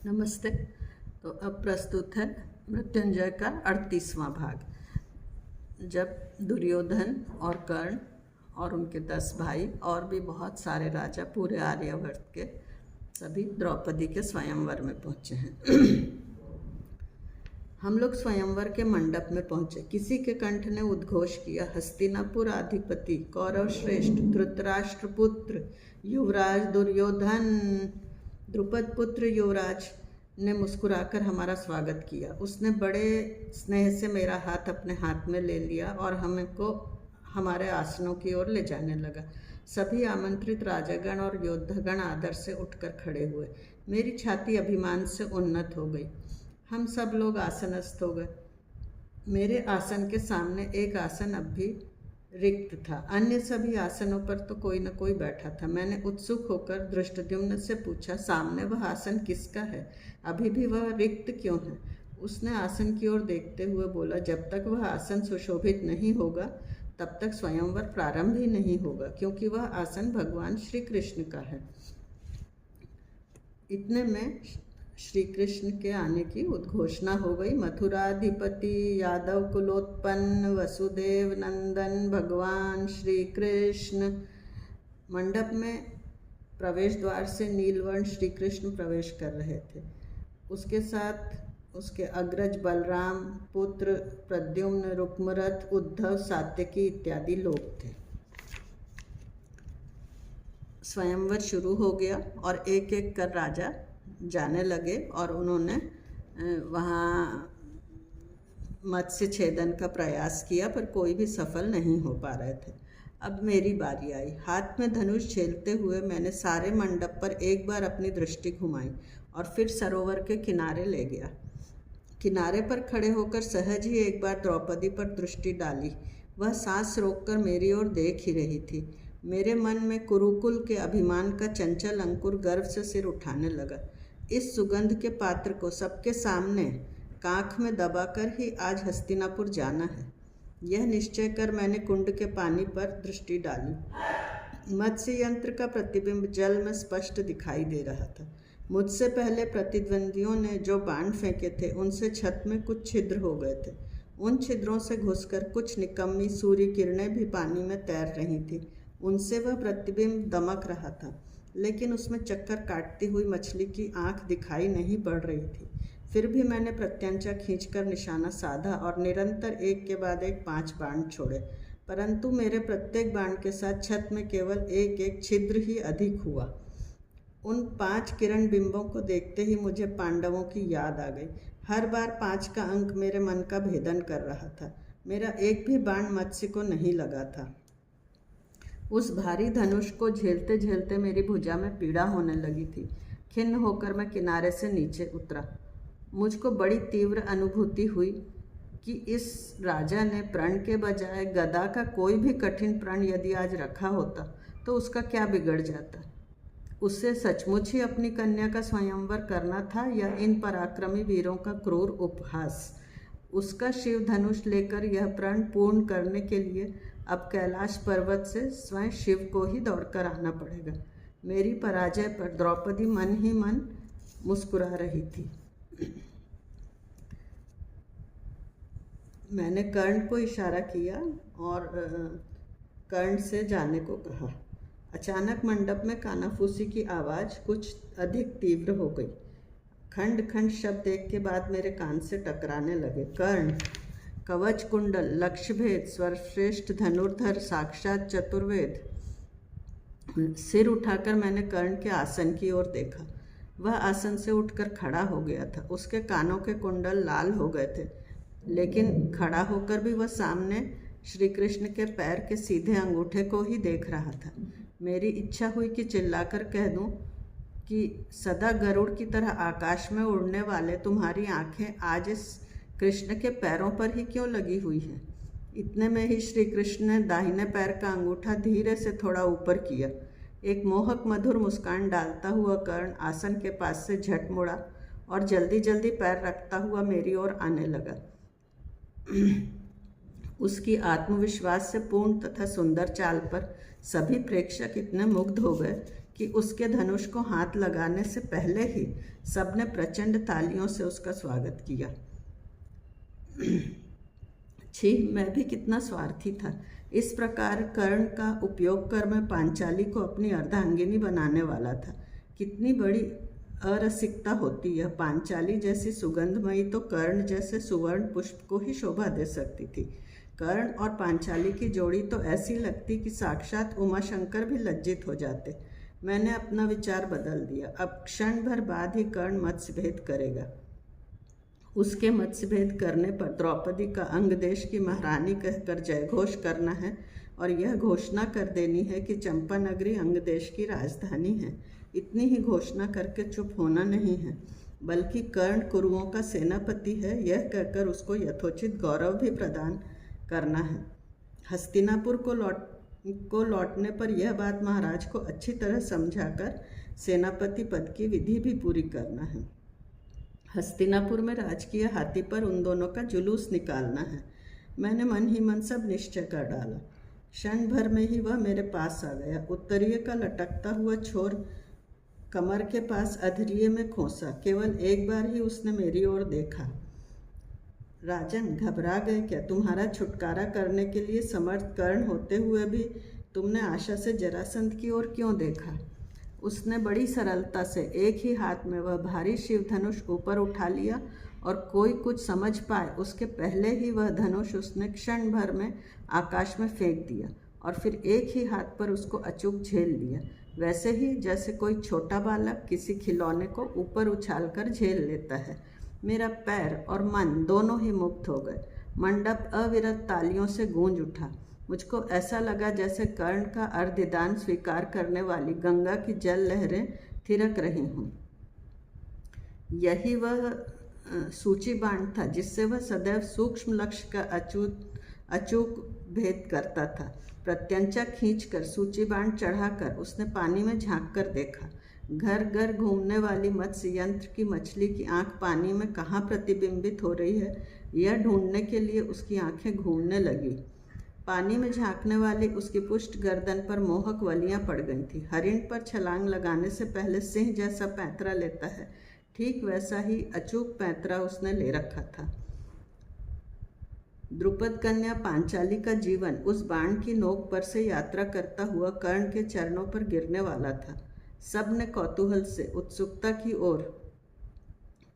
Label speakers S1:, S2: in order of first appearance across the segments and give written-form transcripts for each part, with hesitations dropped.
S1: नमस्ते। तो अब प्रस्तुत है मृत्युंजय का 38वां भाग। जब दुर्योधन और कर्ण और उनके 10 भाई और भी बहुत सारे राजा पूरे आर्यावर्त के सभी द्रौपदी के स्वयंवर में पहुँचे हैं। हम लोग स्वयंवर के मंडप में पहुँचे। किसी के कंठ ने उद्घोष किया, हस्तिनापुर अधिपति कौरव श्रेष्ठ धृतराष्ट्र पुत्र युवराज दुर्योधन। द्रुपद पुत्र युवराज ने मुस्कुराकर हमारा स्वागत किया। उसने बड़े स्नेह से मेरा हाथ अपने हाथ में ले लिया और हमको हमारे आसनों की ओर ले जाने लगा। सभी आमंत्रित राजागण और योद्धागण आदर से उठकर खड़े हुए। मेरी छाती अभिमान से उन्नत हो गई। हम सब लोग आसनस्थ हो गए। मेरे आसन के सामने एक आसन अब भी रिक्त था। अन्य सभी आसनों पर तो कोई न कोई बैठा था। मैंने उत्सुक होकर धृष्टद्युम्न से पूछा, सामने वह आसन किसका है? अभी भी वह रिक्त क्यों है? उसने आसन की ओर देखते हुए बोला, जब तक वह आसन सुशोभित नहीं होगा तब तक स्वयंवर प्रारंभ ही नहीं होगा, क्योंकि वह आसन भगवान श्री कृष्ण का है। इतने में श्री कृष्ण के आने की उद्घोषणा हो गई। मथुराधिपति यादव कुलोत्पन्न वसुदेव नंदन भगवान श्री कृष्ण। मंडप में प्रवेश द्वार से नीलवर्ण श्री कृष्ण प्रवेश कर रहे थे। उसके साथ उसके अग्रज बलराम, पुत्र प्रद्युम्न, रुक्मरथ, उद्धव, सात्यकी इत्यादि लोग थे। स्वयंवर शुरू हो गया और एक एक कर राजा जाने लगे और उन्होंने वहाँ मत्स्य छेदन का प्रयास किया, पर कोई भी सफल नहीं हो पा रहे थे। अब मेरी बारी आई। हाथ में धनुष झेलते हुए मैंने सारे मंडप पर एक बार अपनी दृष्टि घुमाई और फिर सरोवर के किनारे ले गया। किनारे पर खड़े होकर सहज ही एक बार द्रौपदी पर दृष्टि डाली। वह सांस रोककर मेरी ओर देख ही रही थी। मेरे मन में कुरुकुल के अभिमान का चंचल अंकुर गर्व से सिर उठाने लगा। इस सुगंध के पात्र को सबके सामने कांख में दबाकर ही आज हस्तिनापुर जाना है। यह निश्चय कर मैंने कुंड के पानी पर दृष्टि डाली। मत्स्य यंत्र का प्रतिबिंब जल में स्पष्ट दिखाई दे रहा था। मुझसे पहले प्रतिद्वंदियों ने जो बाण फेंके थे उनसे छत में कुछ छिद्र हो गए थे। उन छिद्रों से घुसकर कुछ निकम्मी सूर्य किरणें भी पानी में तैर रही थी। उनसे वह प्रतिबिंब दमक रहा था, लेकिन उसमें चक्कर काटती हुई मछली की आंख दिखाई नहीं पड़ रही थी। फिर भी मैंने प्रत्यंचा खींचकर निशाना साधा और निरंतर एक के बाद एक 5 बाण छोड़े, परंतु मेरे प्रत्येक बाण के साथ छत में केवल एक एक छिद्र ही अधिक हुआ। उन 5 किरण बिंबों को देखते ही मुझे पांडवों की याद आ गई। हर बार 5 का अंक मेरे मन का भेदन कर रहा था। मेरा एक भी बाण मत्स्य को नहीं लगा था। उस भारी धनुष को झेलते झेलते मेरी भुजा में पीड़ा होने लगी थी। खिन्न होकर मैं किनारे से नीचे उतरा। मुझको बड़ी तीव्र अनुभूति हुई कि इस राजा ने प्रण के बजाय गदा का कोई भी कठिन प्रण यदि आज रखा होता तो उसका क्या बिगड़ जाता। उससे सचमुच ही अपनी कन्या का स्वयंवर करना था या इन पराक्रमी वीरों का क्रूर उपहास। उसका शिव धनुष लेकर यह प्रण पूर्ण करने के लिए अब कैलाश पर्वत से स्वयं शिव को ही दौड़कर आना पड़ेगा। मेरी पराजय पर द्रौपदी मन ही मन मुस्कुरा रही थी। मैंने कर्ण को इशारा किया और कर्ण से जाने को कहा। अचानक मंडप में कानाफूसी की आवाज़ कुछ अधिक तीव्र हो गई। खंड खंड शब्द एक के बाद मेरे कान से टकराने लगे। कर्ण, कवच कुंडल, लक्ष्य भेद, सर्वश्रेष्ठ धनुर्धर, साक्षात चतुर्वेद। सिर उठाकर मैंने कर्ण के आसन की ओर देखा। वह आसन से उठकर खड़ा हो गया था। उसके कानों के कुंडल लाल हो गए थे, लेकिन खड़ा होकर भी वह सामने श्री कृष्ण के पैर के सीधे अंगूठे को ही देख रहा था। मेरी इच्छा हुई कि चिल्लाकर कह दूं कि सदा गरुड़ की तरह आकाश में उड़ने वाले तुम्हारी आंखें आज इस कृष्ण के पैरों पर ही क्यों लगी हुई हैं। इतने में ही श्री कृष्ण ने दाहिने पैर का अंगूठा धीरे से थोड़ा ऊपर किया। एक मोहक मधुर मुस्कान डालता हुआ कर्ण आसन के पास से झट मुड़ा और जल्दी जल्दी पैर रखता हुआ मेरी ओर आने लगा। उसकी आत्मविश्वास से पूर्ण तथा सुंदर चाल पर सभी प्रेक्षक इतने मुग्ध हो गए कि उसके धनुष को हाथ लगाने से पहले ही सबने प्रचंड तालियों से उसका स्वागत किया। छी, मैं भी कितना स्वार्थी था। इस प्रकार कर्ण का उपयोग कर मैं पांचाली को अपनी अर्धांगिनी बनाने वाला था। कितनी बड़ी अरसिकता होती है। पांचाली जैसी सुगंधमयी तो कर्ण जैसे सुवर्ण पुष्प को ही शोभा दे सकती थी। कर्ण और पांचाली की जोड़ी तो ऐसी लगती कि साक्षात उमाशंकर भी लज्जित हो जाते। मैंने अपना विचार बदल दिया। अब क्षण भर बाद ही कर्ण मत्स्यभेद करेगा। उसके मत्स्यभेद करने पर द्रौपदी का अंग देश की महारानी कहकर जयघोष करना है और यह घोषणा कर देनी है कि चंपानगरी अंग देश की राजधानी है। इतनी ही घोषणा करके चुप होना नहीं है, बल्कि कर्ण कुरुओं का सेनापति है यह कहकर उसको यथोचित गौरव भी प्रदान करना है। हस्तिनापुर को लौटने पर यह बात महाराज को अच्छी तरह समझाकर सेनापति पद की विधि भी पूरी करना है। हस्तिनापुर में राजकीय हाथी पर उन दोनों का जुलूस निकालना है। मैंने मन ही मन सब निश्चय कर डाला। क्षण भर में ही वह मेरे पास आ गया। उत्तरीय का लटकता हुआ छोर कमर के पास अधरिये में खोसा। केवल एक बार ही उसने मेरी ओर देखा। राजन, घबरा गए क्या? तुम्हारा छुटकारा करने के लिए समर्थ कर्ण होते हुए भी तुमने आशा से जरासंध की ओर क्यों देखा? उसने बड़ी सरलता से एक ही हाथ में वह भारी शिव धनुष ऊपर उठा लिया और कोई कुछ समझ पाए उसके पहले ही वह धनुष उसने क्षण भर में आकाश में फेंक दिया और फिर एक ही हाथ पर उसको अचूक झेल लिया, वैसे ही जैसे कोई छोटा बालक किसी खिलौने को ऊपर उछालकर झेल लेता है। मेरा पैर और मन दोनों ही मुक्त हो गए। मंडप अविरत तालियों से गूंज उठा। मुझको ऐसा लगा जैसे कर्ण का अर्धदान स्वीकार करने वाली गंगा की जल लहरें थिरक रही हों। यही वह सूची बाण था जिससे वह सदैव सूक्ष्म लक्ष्य का अचूक भेद करता था। प्रत्यंचा खींचकर सूची बाण चढ़ाकर उसने पानी में झांक कर देखा। घर घर घूमने वाली मत्स्य यंत्र की मछली की आंख पानी में कहाँ प्रतिबिंबित हो रही है, यह ढूंढने के लिए उसकी आंखें घूमने लगी। पानी में झांकने वाली उसकी पुष्ट गर्दन पर मोहक वलियां पड़ गई थी। हरिण पर छलांग लगाने से पहले सिंह जैसा पैंतरा लेता है, ठीक वैसा ही अचूक पैंतरा उसने ले रखा था। द्रुपद कन्या पांचाली का जीवन उस बाण की नोक पर से यात्रा करता हुआ कर्ण के चरणों पर गिरने वाला था। सब ने कौतूहल से उत्सुकता की ओर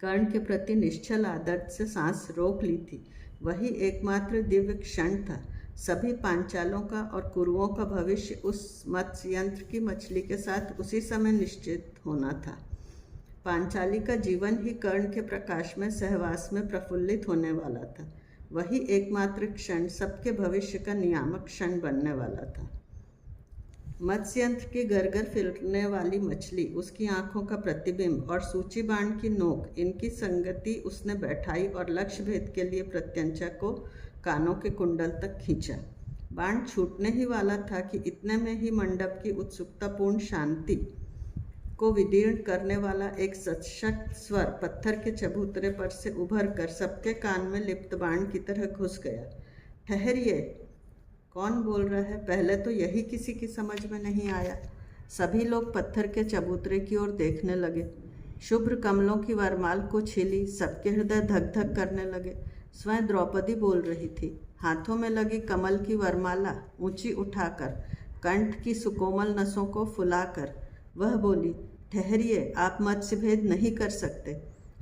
S1: कर्ण के प्रति निश्चल आदर से सांस रोक ली थी। वही एकमात्र दिव्य क्षण था। सभी पांचालों का और कुरुओं का भविष्य उस मत्स्य यंत्र की मछली के साथ उसी समय निश्चित होना था। पांचाली का जीवन ही कर्ण के प्रकाश में सहवास में प्रफुल्लित होने वाला था। वही एकमात्र क्षण सबके भविष्य का नियामक क्षण बनने वाला था। मत्स्य यंत्र की गरगर फिरने वाली मछली, उसकी आंखों का प्रतिबिंब और सूची बाण की नोक, इनकी संगति उसने बैठाई और लक्ष्य भेद के लिए प्रत्यंचा को कानों के कुंडल तक खींचा। बाण छूटने ही वाला था कि इतने में ही मंडप की उत्सुकतापूर्ण शांति को विदीर्ण करने वाला एक सशक्त स्वर पत्थर के चबूतरे पर से उभर कर सबके कान में लिप्त बाण की तरह घुस गया। ठहरिए, कौन बोल रहा है? पहले तो यही किसी की समझ में नहीं आया। सभी लोग पत्थर के चबूतरे की ओर देखने लगे। शुभ्र कमलों की वरमाल कुछ हिली, सबके हृदय धक धक करने लगे। स्वयं द्रौपदी बोल रही थी। हाथों में लगी कमल की वरमाला ऊंची उठाकर, कंठ की सुकोमल नसों को फुलाकर वह बोली, ठहरिए, आप मत्स्यभेद नहीं कर सकते।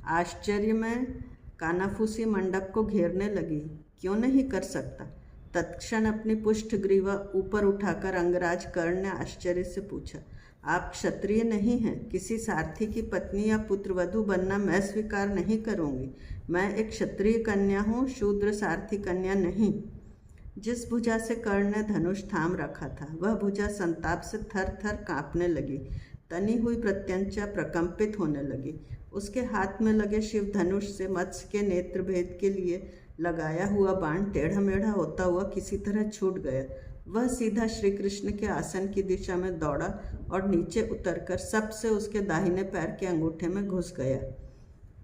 S1: आश्चर्य में कानाफूसी मंडप को घेरने लगी। क्यों नहीं कर सकता? तत्क्षण अपनी पुष्ट ग्रीवा ऊपर उठाकर अंगराज कर्ण ने आश्चर्य से पूछा, आप क्षत्रिय नहीं हैं? किसी सारथी की पत्नी या पुत्रवधू बनना मैं स्वीकार नहीं करूंगी। मैं एक क्षत्रिय कन्या हूँ, शूद्र सारथी कन्या नहीं। जिस भुजा से कर्ण ने धनुष थाम रखा था वह भुजा संताप से थर थर कांपने लगी। तनी हुई प्रत्यंचा प्रकंपित होने लगी। उसके हाथ में लगे शिव धनुष से मत्स्य के नेत्र भेद के लिए लगाया हुआ बाण टेढ़ा मेढ़ा होता हुआ किसी तरह छूट गया। वह सीधा श्री कृष्ण के आसन की दिशा में दौड़ा और नीचे उतरकर सबसे उसके दाहिने पैर के अंगूठे में घुस गया।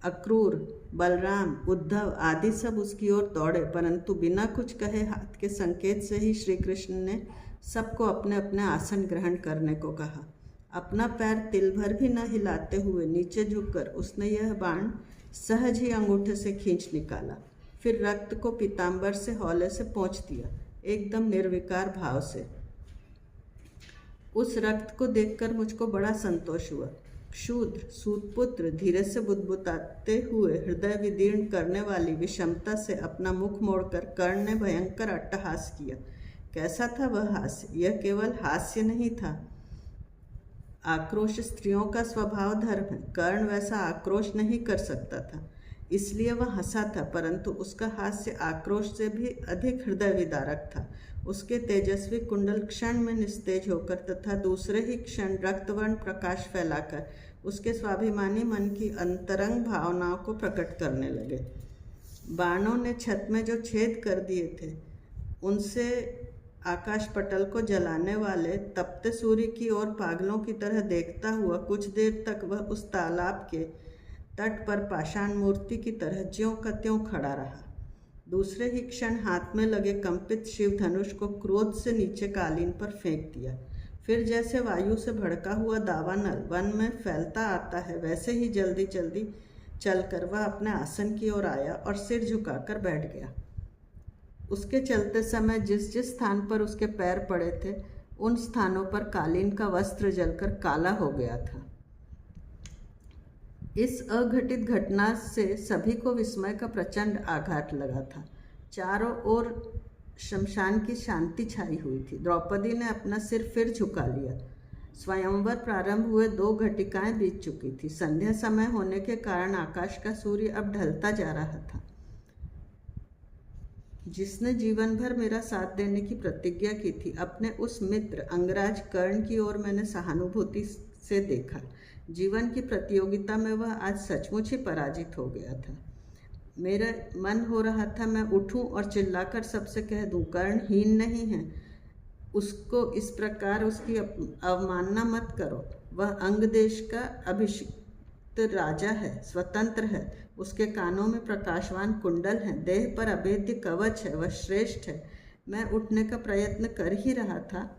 S1: अक्रूर, बलराम, उद्धव आदि सब उसकी ओर दौड़े, परंतु बिना कुछ कहे हाथ के संकेत से ही श्री कृष्ण ने सबको अपने अपने आसन ग्रहण करने को कहा। अपना पैर तिल भर भी न हिलाते हुए नीचे झुककर उसने यह बाण सहज ही अंगूठे से खींच निकाला। फिर रक्त को पीताम्बर से हौले से पोंछ दिया, एकदम निर्विकार भाव से। उस रक्त को देखकर मुझको बड़ा संतोष हुआ। क्षुद्र सूतपुत्र धीरे से बुदबुदाते हुए हृदय विदीर्ण करने वाली विषमता से अपना मुख मोड़कर कर्ण ने भयंकर अट्टहास किया। कैसा था वह हास्य? यह केवल हास्य नहीं था, आक्रोश स्त्रियों का स्वभाव धर्म है। कर्ण वैसा आक्रोश नहीं कर सकता था, इसलिए वह हंसा था, परंतु उसका हास्य आक्रोश से भी अधिक हृदय विदारक था। उसके तेजस्वी कुंडल क्षण में निस्तेज होकर तथा दूसरे ही क्षण रक्तवर्ण प्रकाश फैलाकर उसके स्वाभिमानी मन की अंतरंग भावनाओं को प्रकट करने लगे। बाणों ने छत में जो छेद कर दिए थे, उनसे आकाश पटल को जलाने वाले तपते सूर्य की ओर पागलों की तरह देखता हुआ कुछ देर तक वह उस तालाब के तट पर पाषाण मूर्ति की तरह ज्यों का त्यों खड़ा रहा। दूसरे ही क्षण हाथ में लगे कंपित शिव धनुष को क्रोध से नीचे कालीन पर फेंक दिया। फिर जैसे वायु से भड़का हुआ दावानल वन में फैलता आता है, वैसे ही जल्दी जल्दी चलकर वह अपने आसन की ओर आया और सिर झुकाकर बैठ गया। उसके चलते समय जिस जिस स्थान पर उसके पैर पड़े थे, उन स्थानों पर कालीन का वस्त्र जलकर काला हो गया था। इस अघटित घटना से सभी को विस्मय का प्रचंड आघात लगा था। चारों ओर शमशान की शांति छाई हुई थी। द्रौपदी ने अपना सिर फिर झुका लिया। स्वयंवर प्रारंभ हुए 2 घटिकाएं बीत चुकी थी। संध्या समय होने के कारण आकाश का सूर्य अब ढलता जा रहा था। जिसने जीवन भर मेरा साथ देने की प्रतिज्ञा की थी, अपने उस मित्र अंगराज कर्ण की ओर मैंने सहानुभूति से देखा। जीवन की प्रतियोगिता में वह आज सचमुच ही पराजित हो गया था। मेरा मन हो रहा था मैं उठूं और चिल्लाकर सबसे कह दूं, कर्ण हीन नहीं है, उसको इस प्रकार उसकी अवमानना मत करो। वह अंग देश का अभिषिक्त राजा है, स्वतंत्र है, उसके कानों में प्रकाशवान कुंडल हैं, देह पर अभेद्य कवच है, वह श्रेष्ठ है। मैं उठने का प्रयत्न कर ही रहा था,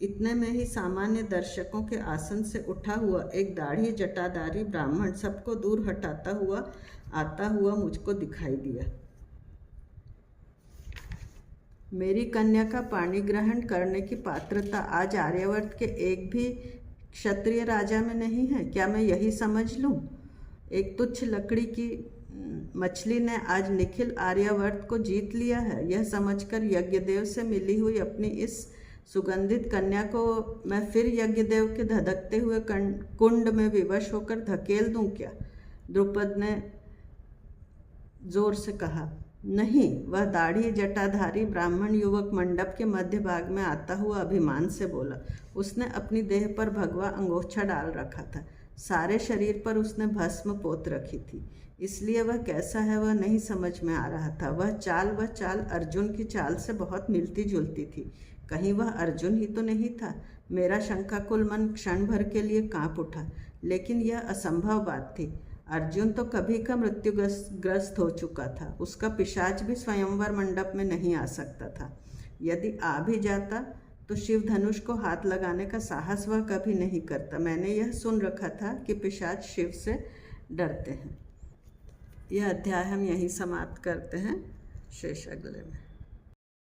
S1: इतने में ही सामान्य दर्शकों के आसन से उठा हुआ एक दाढ़ी जटाधारी ब्राह्मण सबको दूर हटाता हुआ आता हुआ मुझको दिखाई दिया। मेरी कन्या का पाणी ग्रहण करने की पात्रता आज आर्यावर्त के एक भी क्षत्रिय राजा में नहीं है, क्या मैं यही समझ लूं? एक तुच्छ लकड़ी की मछली ने आज निखिल आर्यावर्त को जीत लिया है, यह समझकर यज्ञदेव से मिली हुई अपनी इस सुगंधित कन्या को मैं फिर यज्ञदेव के धधकते हुए कुंड में विवश होकर धकेल दूं क्या? द्रुपद ने जोर से कहा। नहीं, वह दाढ़ी जटाधारी ब्राह्मण युवक मंडप के मध्य भाग में आता हुआ अभिमान से बोला। उसने अपनी देह पर भगवा अंगोछा डाल रखा था, सारे शरीर पर उसने भस्म पोत रखी थी, इसलिए वह कैसा है वह नहीं समझ में आ रहा था। वह चाल अर्जुन की चाल से बहुत मिलती जुलती थी। कहीं वह अर्जुन ही तो नहीं था? मेरा शंकाकुल मन क्षण भर के लिए कांप उठा, लेकिन यह असंभव बात थी। अर्जुन तो कभी का मृत्युग्रस्त हो चुका था, उसका पिशाच भी स्वयंवर मंडप में नहीं आ सकता था। यदि आ भी जाता तो शिव धनुष को हाथ लगाने का साहस वह कभी नहीं करता। मैंने यह सुन रखा था कि पिशाच शिव से डरते हैं। यह अध्याय हम यहीं समाप्त करते हैं, शेष अगले में।